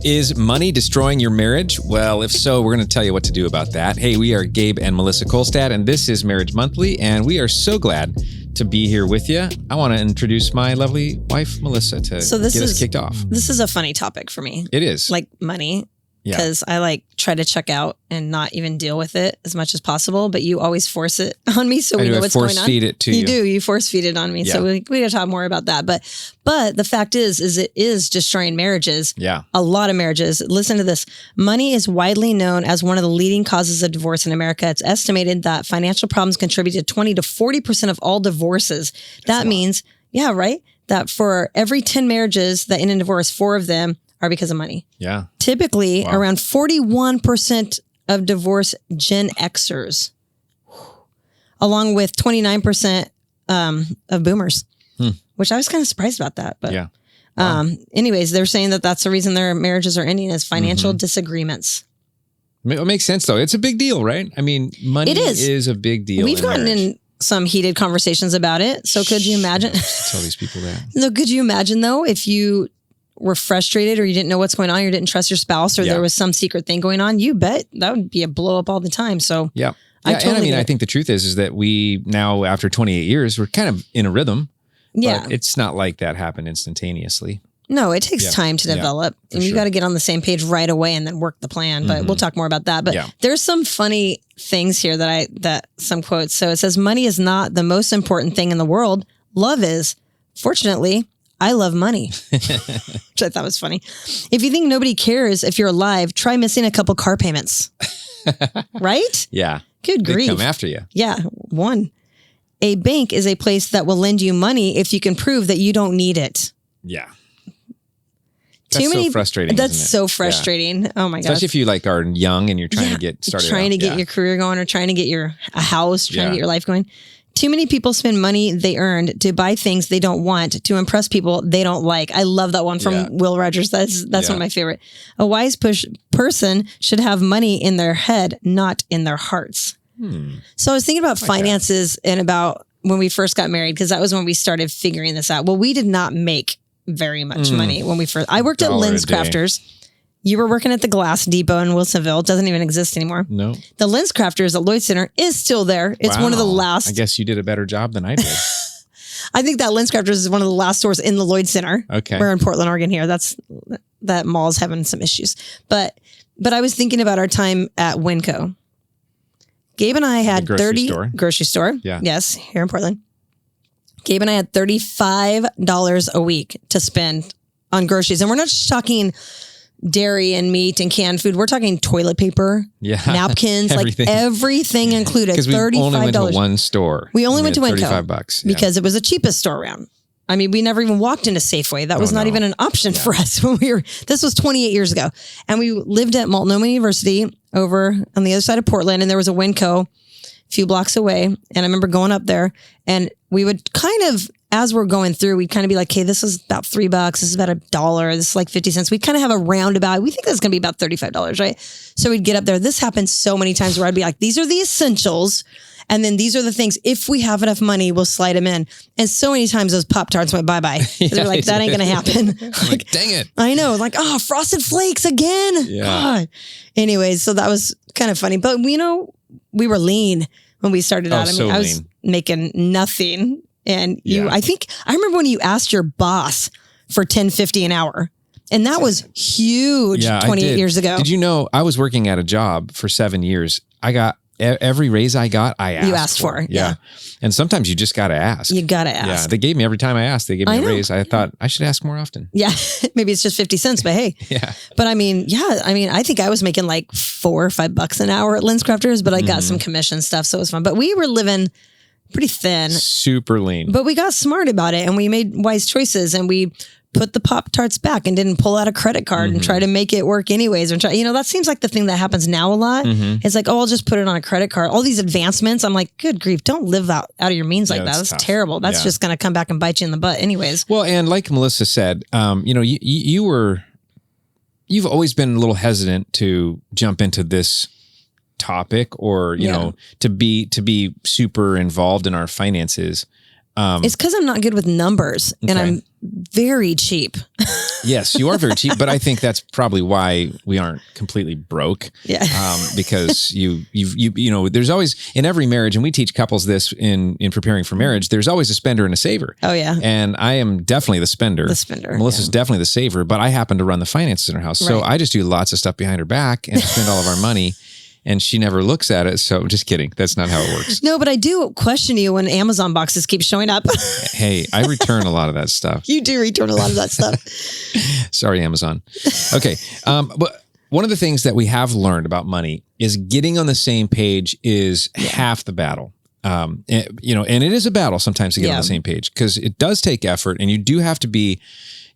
Is money destroying your marriage? Well, if so, we're going to tell you what to do about that. Hey, we are Gabe and Melissa Kolstad, and this is Marriage Monthly, and we are so glad to be here with you. I want to introduce my lovely wife, Melissa, to get us kicked off. This is a funny topic for me. It is. Like money. Because I try to check out and not even deal with it as much as possible, but you always force it on me, so we know what's going on. Force feed it to you. You do. You force feed it on me. Yeah. So we got to talk more about that. But the fact is it is destroying marriages. Yeah. A lot of marriages. Listen to this. Money is widely known as one of the leading causes of divorce in America. It's estimated that financial problems contribute to 20 to 40% of all divorces. That means, that for every 10 marriages that end in divorce, 4 of them are because of money. Yeah. Typically, around 41% of divorce Gen Xers, along with 29% of boomers, which I was kind of surprised about that. But anyways, they're saying that that's the reason their marriages are ending is financial disagreements. It makes sense, though. It's a big deal, right? I mean, money is a big deal. We've gotten in some heated conversations about it. So could you imagine? Tell these people that. No, could you imagine, though, if you were frustrated or you didn't know what's going on, or you didn't trust your spouse, or there was some secret thing going on, you bet that would be a blow up all the time. So I think the truth is that we now, after 28 years, we're kind of in a rhythm. Yeah. But it's not like that happened instantaneously. No, it takes time to develop, and you got to get on the same page right away and then work the plan. But we'll talk more about that. But there's some funny things here that some quotes. So it says, money is not the most important thing in the world. Love is. Fortunately, I love money, which I thought was funny. If you think nobody cares if you're alive, try missing a couple car payments. Right? Yeah. Good grief. They come after you. Yeah. 1. A bank is a place that will lend you money if you can prove that you don't need it. Yeah. That's so frustrating. That's so frustrating. Yeah. Oh my gosh. Especially if you are young and you're trying to get started. Trying to get your career going, or trying to get a house, trying to get your life going. Too many people spend money they earned to buy things they don't want, to impress people they don't like. I love that one from Will Rogers. That's one of my favorite. A wise person should have money in their head, not in their hearts. So I was thinking about finances and about when we first got married, because that was when we started figuring this out. Well, we did not make very much money when we first. I worked at Lens Crafters. You were working at the Glass Depot in Wilsonville. It doesn't even exist anymore. No. The Lens Crafters at Lloyd Center is still there. It's one of the last. I guess you did a better job than I did. I think that Lens Crafters is one of the last stores in the Lloyd Center. Okay. We're in Portland, Oregon here. That mall's having some issues. But I was thinking about our time at Winco. Gabe and I had grocery store. Yeah. Yes, here in Portland. Gabe and I had $35 a week to spend on groceries. And we're not just talking dairy and meat and canned food. We're talking toilet paper, napkins, everything included. Because we only went to one store. We only went to Winco. $35 because it was the cheapest store around. I mean, we never even walked into Safeway. That was not even an option for us when this was 28 years ago. And we lived at Multnomah University over on the other side of Portland. And there was a Winco a few blocks away. And I remember going up there, and we would kind of, as we're going through, we'd kind of be like, okay, this is about $3. This is about $1. This is like 50 cents. We'd kind of have a roundabout. We think that's going to be about $35, right? So we'd get up there. This happens so many times where I'd be like, these are the essentials. And then these are the things, if we have enough money, we'll slide them in. And so many times those Pop-Tarts went bye-bye. They're like, that ain't going to happen. like, dang it. I know. Like, Frosted Flakes again. Yeah. God. Anyways, so that was kind of funny. But, we were lean when we started out. I was making nothing. And I remember when you asked your boss for $10.50 an hour, and that was huge 28 years ago. Did you know I was working at a job for 7 years? I got every raise I got, I asked. You asked for. Yeah. And sometimes you just got to ask. You got to ask. Yeah. They gave me every time I asked, they gave me a raise. I thought I should ask more often. Yeah. Maybe it's just 50 cents, but hey. Yeah. But I think I was making like $4 or $5 an hour at Lens Crafters, but I got some commission stuff. So it was fun. But we were living pretty thin. Super lean. But we got smart about it, and we made wise choices, and we put the Pop-Tarts back and didn't pull out a credit card and try to make it work anyways. Or that seems like the thing that happens now a lot. It's like, I'll just put it on a credit card. All these advancements, I'm like, good grief, don't live out of your means like that. That's terrible. That's just going to come back and bite you in the butt anyways. Well, and like Melissa said, you've always been a little hesitant to jump into this topic or, to be super involved in our finances. It's because I'm not good with numbers, and very cheap. Yes, you are very cheap, but I think that's probably why we aren't completely broke. Yeah. Because you know, there's always in every marriage, and we teach couples this in preparing for marriage, there's always a spender and a saver. Oh yeah. And I am definitely the spender. Melissa's definitely the saver, but I happen to run the finances in our house. Right. So I just do lots of stuff behind her back and spend all of our money. And she never looks at it. So just kidding. That's not how it works. No, but I do question you when Amazon boxes keep showing up. Hey, I return a lot of that stuff. You do return a lot of that stuff. Sorry, Amazon. Okay. But one of the things that we have learned about money is getting on the same page is half the battle. And it is a battle sometimes to get on the same page because it does take effort and you do have to be,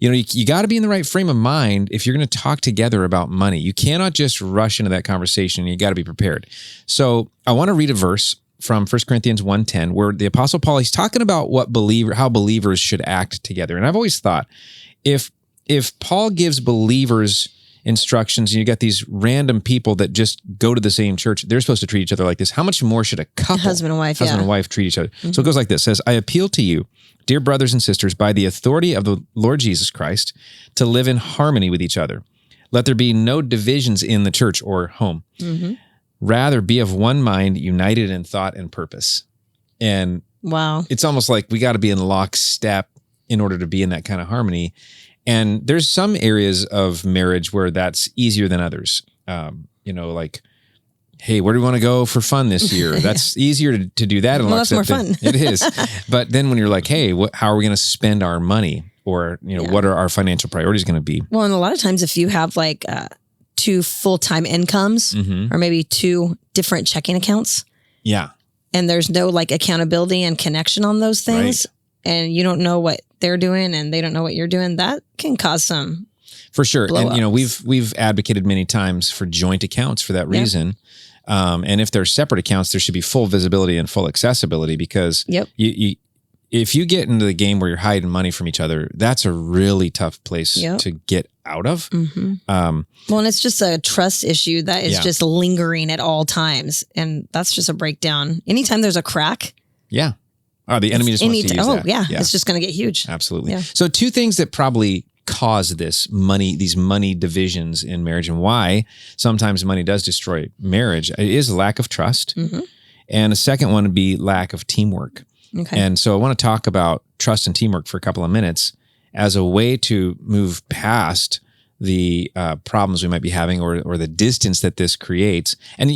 you got to be in the right frame of mind if you're going to talk together about money. You cannot just rush into that conversation. You got to be prepared. So I want to read a verse from 1 Corinthians 1:10 where the Apostle Paul, he's talking about how believers should act together. And I've always thought if Paul gives believers instructions and you got these random people that just go to the same church, they're supposed to treat each other like this. How much more should a couple, husband and wife treat each other? Mm-hmm. So it goes like this. It says, I appeal to you, dear brothers and sisters, by the authority of the Lord Jesus Christ, to live in harmony with each other. Let there be no divisions in the church or home. Mm-hmm. Rather, be of one mind, united in thought and purpose. And wow, it's almost like we got to be in lockstep in order to be in that kind of harmony. And there's some areas of marriage where that's easier than others. Like, hey, where do we want to go for fun this year? That's easier to do that. Well, that's more fun. It is. But then when you're like, hey, how are we going to spend our money? Or, what are our financial priorities going to be? Well, and a lot of times if you have like two full-time incomes or maybe two different checking accounts. Yeah. And there's no like accountability and connection on those things. Right. And you don't know what they're doing and they don't know what you're doing, that can cause some for sure. And we've advocated many times for joint accounts for that reason. And if they're separate accounts, there should be full visibility and full accessibility because if you get into the game where you're hiding money from each other, that's a really tough place to get out of. Mm-hmm. Well, and it's just a trust issue that is just lingering at all times. And that's just a breakdown. Anytime there's a crack. Yeah. Oh, the enemy just wants to use that. Yeah. It's just going to get huge. Absolutely. Yeah. So two things that probably cause these money divisions in marriage and why sometimes money does destroy marriage is lack of trust. Mm-hmm. And a second one would be lack of teamwork. Okay. And so I want to talk about trust and teamwork for a couple of minutes as a way to move past the problems we might be having or the distance that this creates. And,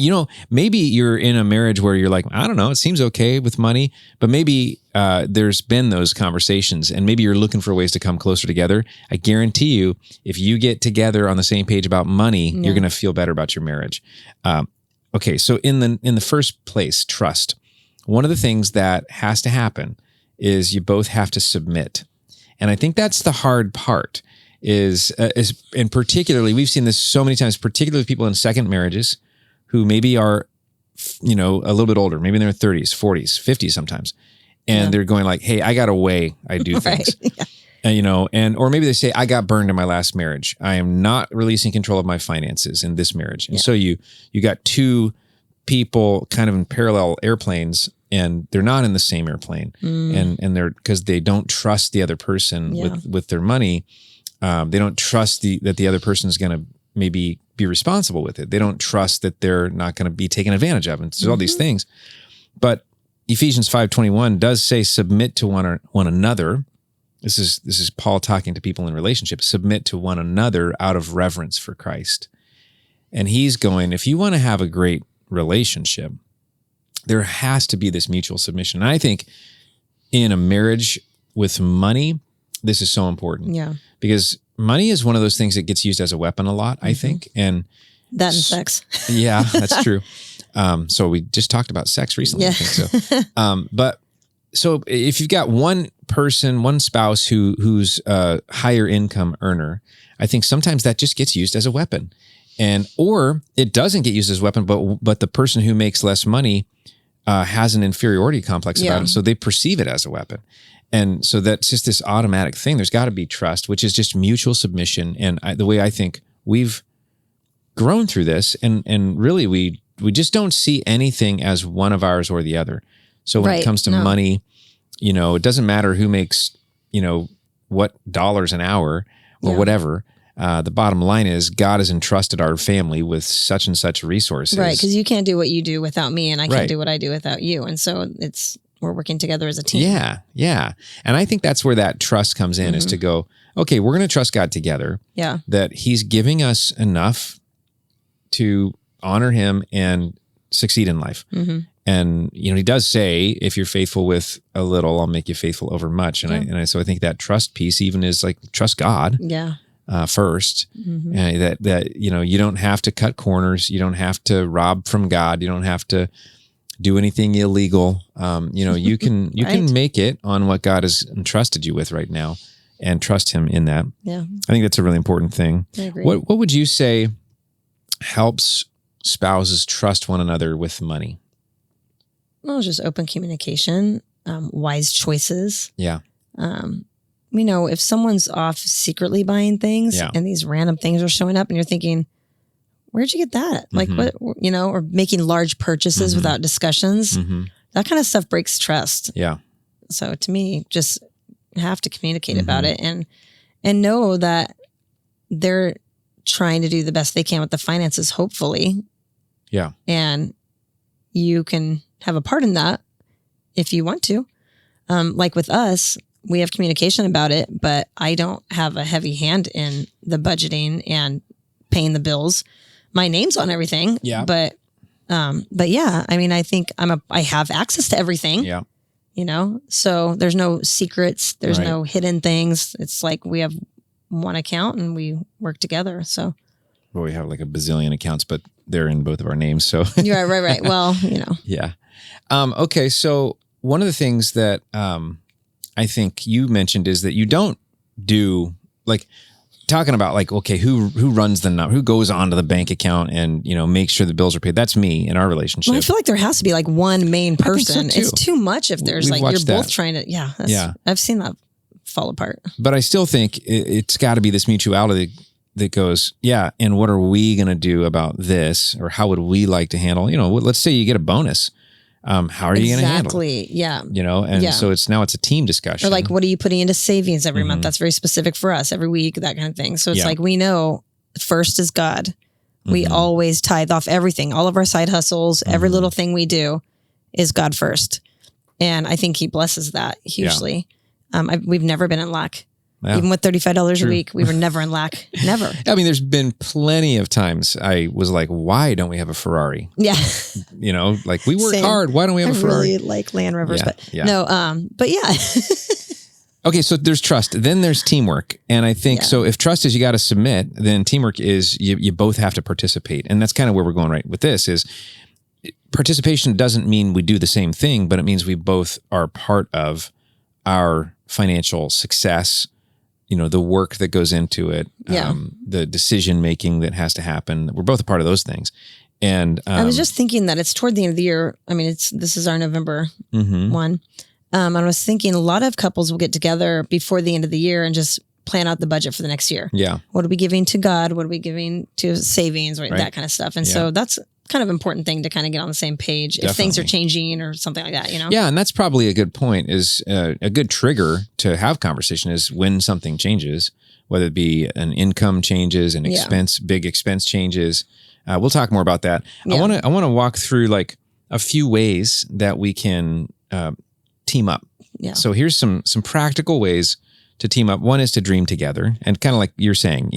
maybe you're in a marriage where you're like, I don't know, it seems okay with money, but maybe there's been those conversations and maybe you're looking for ways to come closer together. I guarantee you, if you get together on the same page about money, you're going to feel better about your marriage. Okay. So in the first place, trust. One of the things that has to happen is you both have to submit. And I think that's the hard part. And particularly, we've seen this so many times, particularly people in second marriages who maybe are, a little bit older, maybe in their 30s, 40s, 50s sometimes. And they're going like, hey, I got a way I do things. And, or maybe they say, I got burned in my last marriage. I am not releasing control of my finances in this marriage. And so you got two people kind of in parallel airplanes and they're not in the same airplane and they're, because they don't trust the other person with their money. They don't trust that the other person is going to maybe be responsible with it. They don't trust that they're not going to be taken advantage of. And so all these things. But Ephesians 5:21 does say submit to one another. This is Paul talking to people in relationships. Submit to one another out of reverence for Christ. And he's going, if you want to have a great relationship, there has to be this mutual submission. And I think in a marriage with money, this is so important. Yeah. Because money is one of those things that gets used as a weapon a lot, I think. And that and sex. Yeah, that's true. So we just talked about sex recently, I think so. But so if you've got one person, one spouse who's a higher income earner, I think sometimes that just gets used as a weapon. Or it doesn't get used as a weapon, but the person who makes less money has an inferiority complex about it. So they perceive it as a weapon. And so that's just this automatic thing. There's got to be trust, which is just mutual submission. And the way I think we've grown through this, and really we just don't see anything as one of ours or the other. So when it comes to money, it doesn't matter who makes, what dollars an hour or whatever. The bottom line is God has entrusted our family with such and such resources. Right, because you can't do what you do without me, and I can't do what I do without you. And so we're working together as a team. Yeah. And I think that's where that trust comes in, is to go, okay, we're going to trust God together. Yeah. That he's giving us enough to honor him and succeed in life. And, he does say, if you're faithful with a little, I'll make you faithful over much. And so I think that trust piece even is like, trust God. Yeah. First, that you don't have to cut corners, you don't have to rob from God, you don't have to do anything illegal. You can can make it on what God has entrusted you with right now, and trust Him in that. Yeah, I think that's a really important thing. I agree. What would you say helps spouses trust one another with money? Well, just open communication, wise choices. Yeah. If someone's off secretly buying things and these random things are showing up and you're thinking, where'd you get that? Like what, or making large purchases without discussions, that kind of stuff breaks trust. Yeah. So to me, just have to communicate about it and know that they're trying to do the best they can with the finances, hopefully. Yeah. And you can have a part in that if you want to. Like with us, we have communication about it, but I don't have a heavy hand in the budgeting and paying the bills. My name's on everything. Yeah. But yeah, I think I have access to everything. Yeah. So there's no secrets. There's no hidden things. It's like we have one account and we work together. So. Well, we have like a bazillion accounts, but they're in both of our names. So. You're right. Well, Yeah. Okay. So one of the things that, I think you mentioned is that you don't do like talking about like, okay, who runs the number, who goes onto the bank account and, makes sure the bills are paid. That's me in our relationship. Well, I feel like there has to be like one main person. So it's too much if there's you're both trying to, I've seen that fall apart. But I still think it's got to be this mutuality that goes, and what are we going to do about this? Or how would we like to handle, let's say you get a bonus. How are you going to handle it? Yeah. So it's a team discussion. Or like, what are you putting into savings every month? That's very specific for us every week, that kind of thing. So it's like, we know first is God. We always tithe off everything. All of our side hustles, every little thing we do is God first. And I think He blesses that hugely. We've never been in lack. Yeah. Even with $35 a week, we were never in lack. Never. There's been plenty of times I was like, why don't we have a Ferrari? Yeah. Like we work hard. Why don't we have a Ferrari? I really like Land Rovers, but no, but yeah. Okay. So there's trust. Then there's teamwork. And I think, so if trust is you got to submit, then teamwork is you both have to participate. And that's kind of where we're going right with this is participation doesn't mean we do the same thing, but it means we both are part of our financial success. The work that goes into it, the decision-making that has to happen. We're both a part of those things. And I was just thinking that it's toward the end of the year. This is our November one. And I was thinking a lot of couples will get together before the end of the year and just plan out the budget for the next year. Yeah. What are we giving to God? What are we giving to savings? Right. That kind of stuff. And so that's kind of important thing to kind of get on the same page. Definitely. If things are changing or something like that, Yeah. And that's probably a good point is a good trigger to have conversation is when something changes, whether it be an income changes, an expense, big expense changes. We'll talk more about that. Yeah. I want to walk through like a few ways that we can team up. Yeah. So here's some practical ways to team up. One is to dream together, and kind of like you're saying,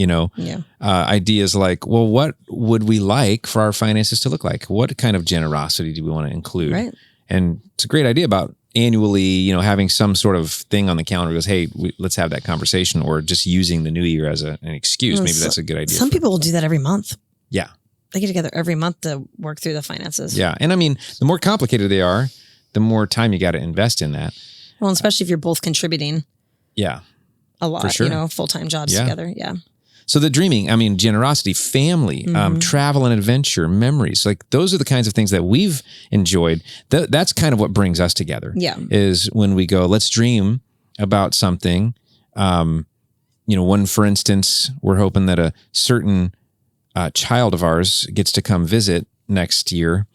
ideas like, well, what would we like for our finances to look like? What kind of generosity do we want to include? Right. And it's a great idea about annually, having some sort of thing on the calendar goes, hey, let's have that conversation, or just using the new year as an excuse. Maybe that's a good idea. Some people will do that every month. Yeah. They get together every month to work through the finances. Yeah. And the more complicated they are, the more time you got to invest in that. Well, especially if you're both contributing. Yeah. A lot, for sure. Full-time jobs together. Yeah. So the dreaming, generosity, family, travel and adventure, memories, like those are the kinds of things that we've enjoyed. That's kind of what brings us together. Yeah. Is when we go, let's dream about something. One, for instance, we're hoping that a certain child of ours gets to come visit next year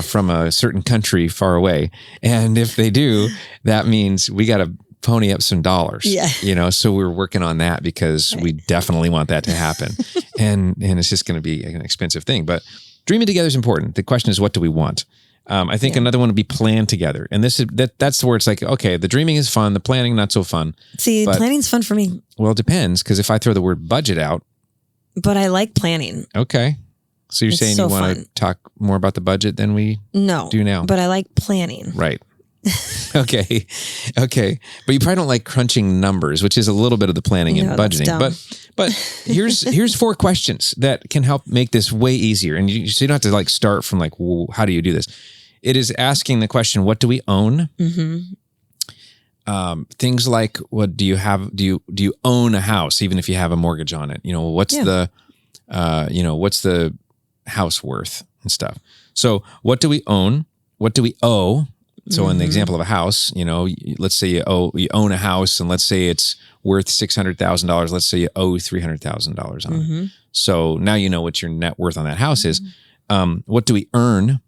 from a certain country far away. And if they do, that means we got to pony up some dollars. Yeah. So we're working on that because we definitely want that to happen. and it's just going to be an expensive thing. But dreaming together is important. The question is, what do we want? I think another one would be plan together. And that's where it's like, okay, the dreaming is fun. The planning, not so fun. See, planning's fun for me. Well, it depends. Because if I throw the word budget out. But I like planning. Okay. So you're saying you want to talk more about the budget than we do now? But I like planning. Right. Okay. But you probably don't like crunching numbers, which is a little bit of the planning and budgeting. But here's 4 questions that can help make this way easier. And so you don't have to start from well, how do you do this? It is asking the question, what do we own? Mm-hmm. Things like, what do you have? Do you own a house, even if you have a mortgage on it? What's the house worth and stuff? So what do we own? What do we owe? So in the example of a house, let's say you own a house, and let's say it's worth $600,000. Let's say you owe $300,000 on it. So now you know what your net worth on that house is. What do we earn?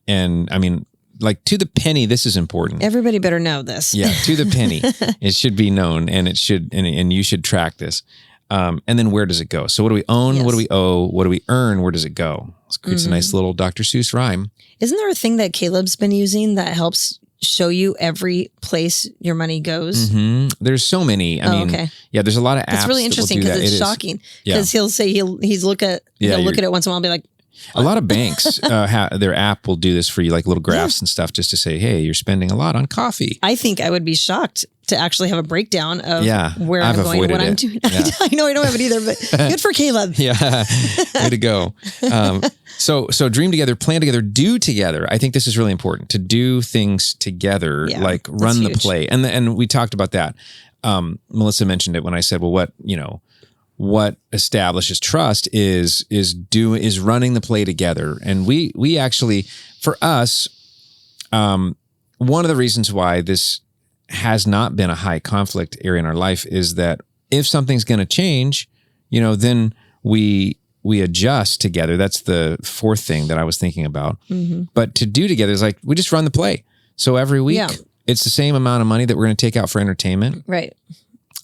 And I mean, to the penny, this is important. Everybody better know this. Yeah, to the penny, it should be known, and it should, and you should track this. And then where does it go? So what do we own? Yes. What do we owe? What do we earn? Where does it go? It creates a nice little Dr. Seuss rhyme. Isn't there a thing that Caleb's been using that helps show you every place your money goes? Mm-hmm. There's so many. I mean, there's a lot of apps. It's really interesting because it's shocking. Because he'll say he'll look at it once in a while and be like, a lot of banks, their app will do this for you, little graphs and stuff, just to say, hey, you're spending a lot on coffee. I think I would be shocked to actually have a breakdown of where I'm going and what I'm doing. Yeah. I know I don't have it either, but good for Caleb. Yeah, way to go. So dream together, plan together, do together. I think this is really important, to do things together, run the play. And we talked about that. Melissa mentioned it when I said, well, what establishes trust is running the play together. And we actually, for us, one of the reasons why this has not been a high conflict area in our life is that if something's going to change, then we adjust together. That's the 4th thing that I was thinking about. Mm-hmm. But to do together is we just run the play. So every week it's the same amount of money that we're going to take out for entertainment. Right.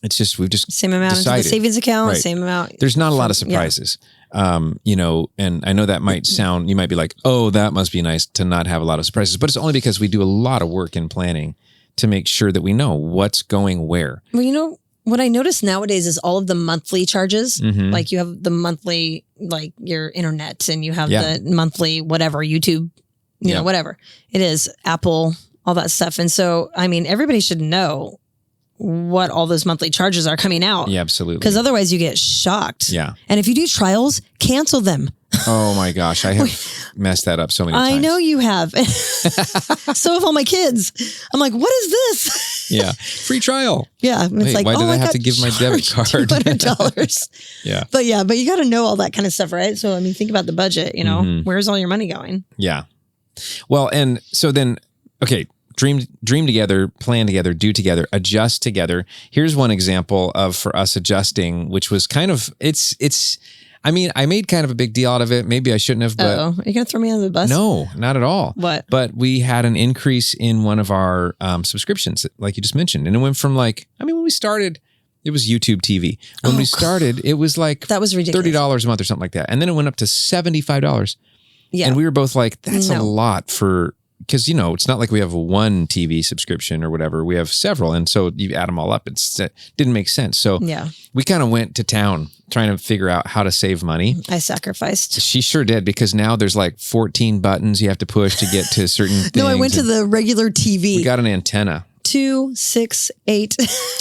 It's just, we've just same amount decided. Into the savings account, same amount. There's not a lot of surprises. And I know that might sound, you might be like, oh, that must be nice to not have a lot of surprises, but it's only because we do a lot of work in planning to make sure that we know what's going where. Well, what I notice nowadays is all of the monthly charges, you have the monthly, your internet, and you have the monthly, whatever, YouTube, whatever it is, Apple, all that stuff. And so, I mean, everybody should know what all those monthly charges are coming out. Yeah, absolutely. Because otherwise you get shocked. Yeah. And if you do trials, cancel them. Oh my gosh, I have messed that up so many times. I know you have. So have all my kids. I'm like, what is this? Yeah. Free trial. Yeah. It's why did I have to give my debit card? $200. Yeah. But you got to know all that kind of stuff, right? So, I mean, think about the budget, where's all your money going? Yeah. Well, and so then, okay, dream together, plan together, do together, adjust together. Here's one example of for us adjusting, which was kind of, I mean, I made kind of a big deal out of it. Maybe I shouldn't have, but... Are you going to throw me under the bus? No, not at all. What? But we had an increase in one of our subscriptions, like you just mentioned. And it went from when we started, it was YouTube TV. When we started, it was that was ridiculous. $30 a month or something like that. And then it went up to $75. Yeah. And we were both like, that's a lot for... Because, it's not like we have one TV subscription or whatever. We have several. And so you add them all up. It didn't make sense. So we kind of went to town trying to figure out how to save money. I sacrificed. She sure did, because now there's 14 buttons you have to push to get to certain things. No, I went to the regular TV. We got an antenna. 2, 6, 8.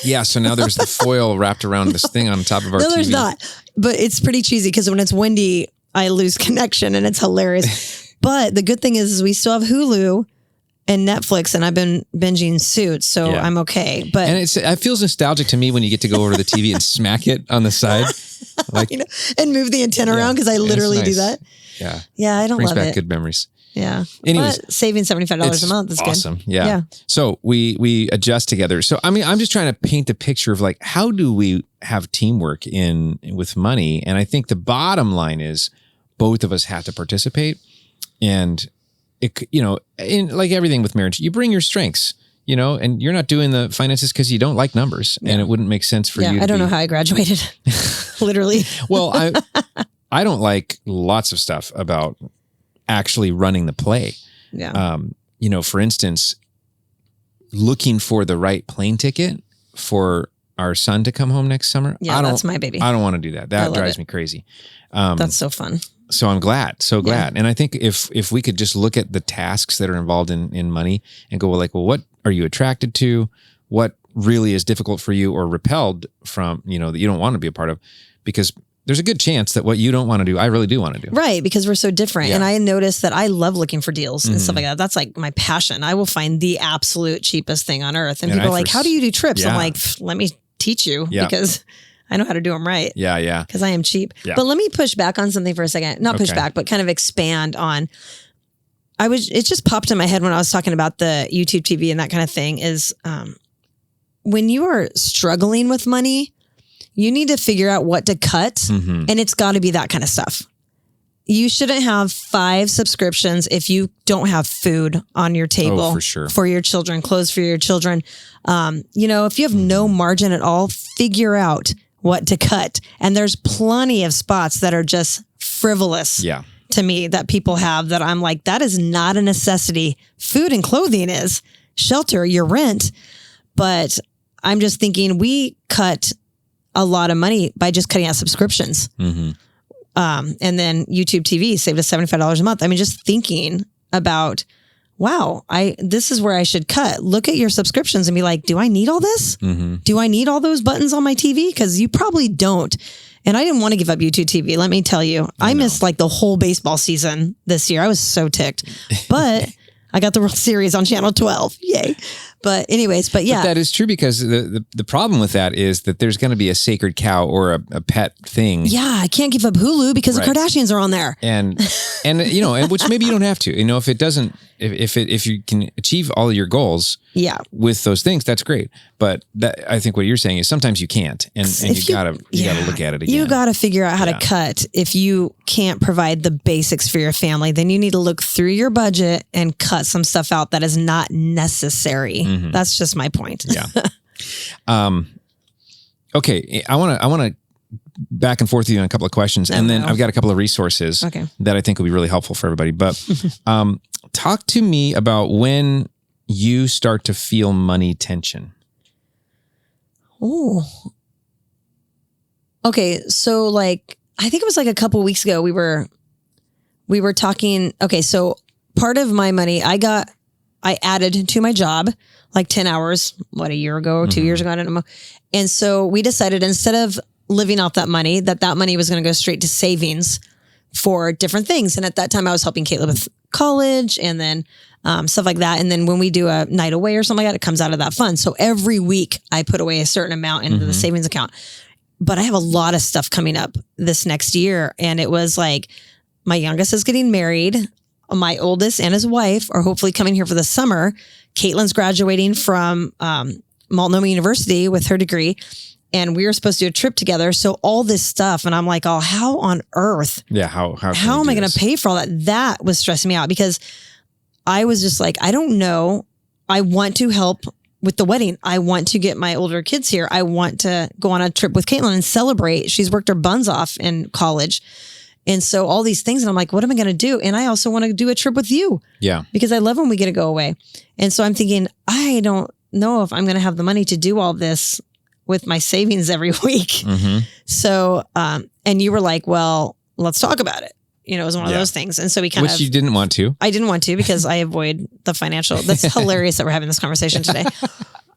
Yeah, so now there's the foil wrapped around this thing on top of our TV. No, there's not. But it's pretty cheesy because when it's windy, I lose connection and it's hilarious. But the good thing is we still have Hulu and Netflix, and I've been binging Suits, so I'm okay. But it feels nostalgic to me when you get to go over to the TV and smack it on the side, and move the antenna around, because I literally do that. Yeah, yeah, I don't love it. Brings back good memories. Yeah. Anyways, but saving $75 a month is awesome. Good. Yeah. So we adjust together. So I mean, I'm just trying to paint the picture of how do we have teamwork with money, and I think the bottom line is both of us have to participate. And it, in like everything with marriage, you bring your strengths. and you're not doing the finances because you don't like numbers and it wouldn't make sense for you. I don't know how I graduated. Literally. Well, I don't like lots of stuff about actually running the play. Yeah. For instance, looking for the right plane ticket for our son to come home next summer. Yeah, that's my baby. I don't want to do that. That drives me crazy. That's so fun. So I'm glad. And I think if we could just look at the tasks that are involved in money and go, well, what are you attracted to? What really is difficult for you or repelled from, that you don't want to be a part of? Because there's a good chance that what you don't want to do, I really do want to do. Right. Because we're so different. Yeah. And I noticed that I love looking for deals and stuff like that. That's like my passion. I will find the absolute cheapest thing on earth. And people are like, how do you do trips? I'm like, let me teach you because I know how to do them right. Yeah, yeah. Because I am cheap. Yeah. But let me push back on something for a second. Not push back, but kind of expand on. It just popped in my head when I was talking about the YouTube TV and that kind of thing is when you are struggling with money, you need to figure out what to cut. And it's got to be that kind of stuff. You shouldn't have 5 subscriptions if you don't have food on your table for sure. For your children, clothes for your children. If you have no margin at all, figure out what to cut. And there's plenty of spots that are just frivolous to me that people have that I'm like, that is not a necessity. Food and clothing is, shelter, your rent. But I'm just thinking we cut a lot of money by just cutting out subscriptions. And then YouTube TV saved us $75 a month. I mean, just thinking about, wow, this is where I should cut. Look at your subscriptions and be like, do I need all this? Do I need all those buttons on my TV? Because you probably don't. And I didn't want to give up YouTube TV. Let me tell you, I missed like the whole baseball season this year. I was so ticked, but I got the World Series on Channel 12. Yay. But anyways, but yeah. But that is true because the problem with that is that there's going to be a sacred cow or a pet thing. Yeah, I can't give up Hulu because the Kardashians are on there. And which maybe you don't have to. If it doesn't, if you can achieve all of your goals with those things, that's great. But I think what you're saying is sometimes you can't. And you gotta look at it again. You gotta figure out how to cut. If you can't provide the basics for your family, then you need to look through your budget and cut some stuff out that is not necessary. That's just my point. Okay. I want to back and forth with you on a couple of questions. And then I've got a couple of resources that I think will be really helpful for everybody. But talk to me about when you start to feel money tension. Oh. Okay. So I think it was a couple of weeks ago, we were talking. Okay. So part of my money I added to my job, 10 hours, a year ago or 2 years ago, I don't know. And so we decided instead of living off that money was going to go straight to savings for different things. And at that time I was helping Caitlin with college and then stuff like that. And then when we do a night away or something like that, it comes out of that fund. So every week I put away a certain amount into the savings account. But I have a lot of stuff coming up this next year. And it was my youngest is getting married. My oldest and his wife are hopefully coming here for the summer. Caitlin's graduating from Multnomah University with her degree. And we were supposed to do a trip together. So all this stuff. And I'm like, oh, how on earth? Yeah. How am I going to pay for all that? That was stressing me out because I was just I don't know. I want to help with the wedding. I want to get my older kids here. I want to go on a trip with Caitlin and celebrate. She's worked her buns off in college. And so all these things, and I'm like, what am I going to do? And I also want to do a trip with you. Yeah. Because I love when we get to go away. And so I'm thinking, I don't know if I'm going to have the money to do all this with my savings every week. So, and you were like, well, let's talk about it. It was one of those things. And so we Which you didn't want to. I didn't want to because I avoid the financial. That's hilarious that we're having this conversation today.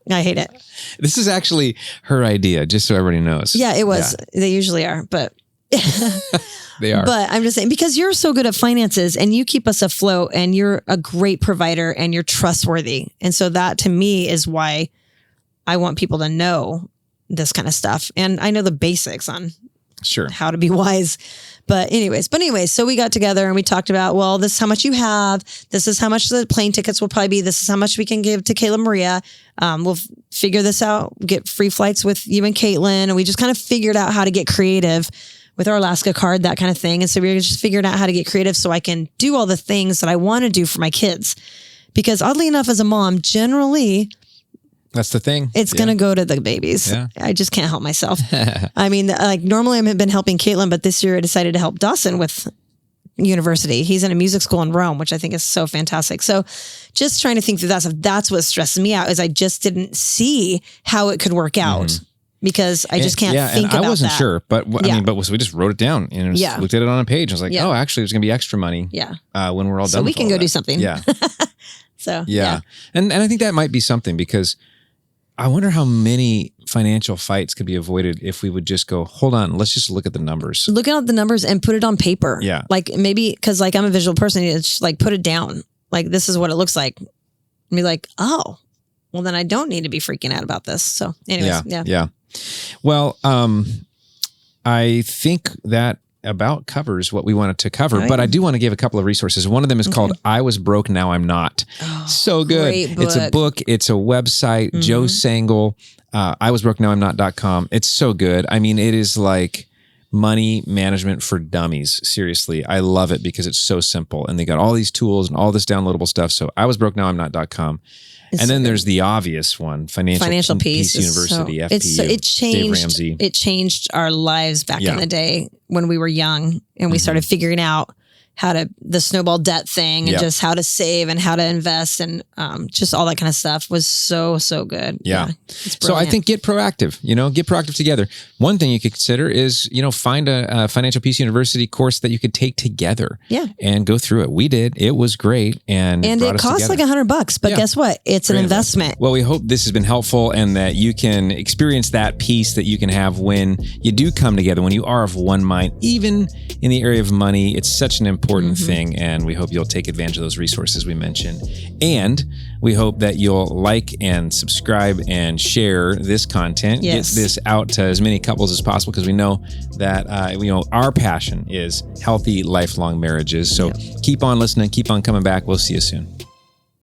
I hate it. This is actually her idea, just so everybody knows. Yeah, it was. Yeah. They usually are, but... They are. But I'm just saying, because you're so good at finances and you keep us afloat and you're a great provider and you're trustworthy. And so that to me is why I want people to know this kind of stuff. And I know the basics on how to be wise. But anyways, so we got together and we talked about, well, this is how much you have. This is how much the plane tickets will probably be. This is how much we can give to Kayla Maria. We'll figure this out, get free flights with you and Caitlin. And we just kind of figured out how to get creative with our Alaska card, that kind of thing. And so we just figured out how to get creative so I can do all the things that I want to do for my kids. Because oddly enough, as a mom, generally That's the thing. It's going to go to the babies. Yeah. I just can't help myself. I mean, like normally I've been helping Caitlin, but this year I decided to help Dawson with university. He's in a music school in Rome, which I think is so fantastic. So just trying to think through that stuff. That's what stresses me out is I just didn't see how it could work out because I just can't think about that. I wasn't sure, but I mean, but we just wrote it down and looked at it on a page. I was like, oh, actually there's going to be extra money when we're all done. So we can go do something. Yeah. So, And I think that might be something because I wonder how many financial fights could be avoided if we would just go, hold on, let's just look at the numbers. Look at the numbers and put it on paper. Yeah. Like maybe, cause like I'm a visual person, it's like put it down. Like this is what it looks like. And be like, oh, well then I don't need to be freaking out about this. So anyways, yeah. Well, I think that about covers what we wanted to cover, but I do want to give a couple of resources. One of them is called I Was Broke, Now I'm Not. Oh, so good. It's a book. It's a website. Joe Sangle, IWasBrokeNowI'mNot.com. It's so good. I mean, it is like money management for dummies. Seriously. I love it because it's so simple and they got all these tools and all this downloadable stuff. So IWasBrokeNowI'mNot.com. And then there's the obvious one, Financial Peace University, FP, Dave Ramsey. It changed our lives back in the day when we were young and we started figuring out how to, the snowball debt thing and just how to save and how to invest and just all that kind of stuff was so good. Yeah. So I think get proactive, get proactive together. One thing you could consider is, find a Financial Peace University course that you could take together and go through it. We did. It was great. And it costs like $100, but guess what? It's an investment. Well, we hope this has been helpful and that you can experience that peace that you can have when you do come together, when you are of one mind, even in the area of money. It's such an important thing, and we hope you'll take advantage of those resources we mentioned. And we hope that you'll like and subscribe and share this content. Get this out to as many couples as possible because we know that our passion is healthy, lifelong marriages. So keep on listening, keep on coming back. We'll see you soon.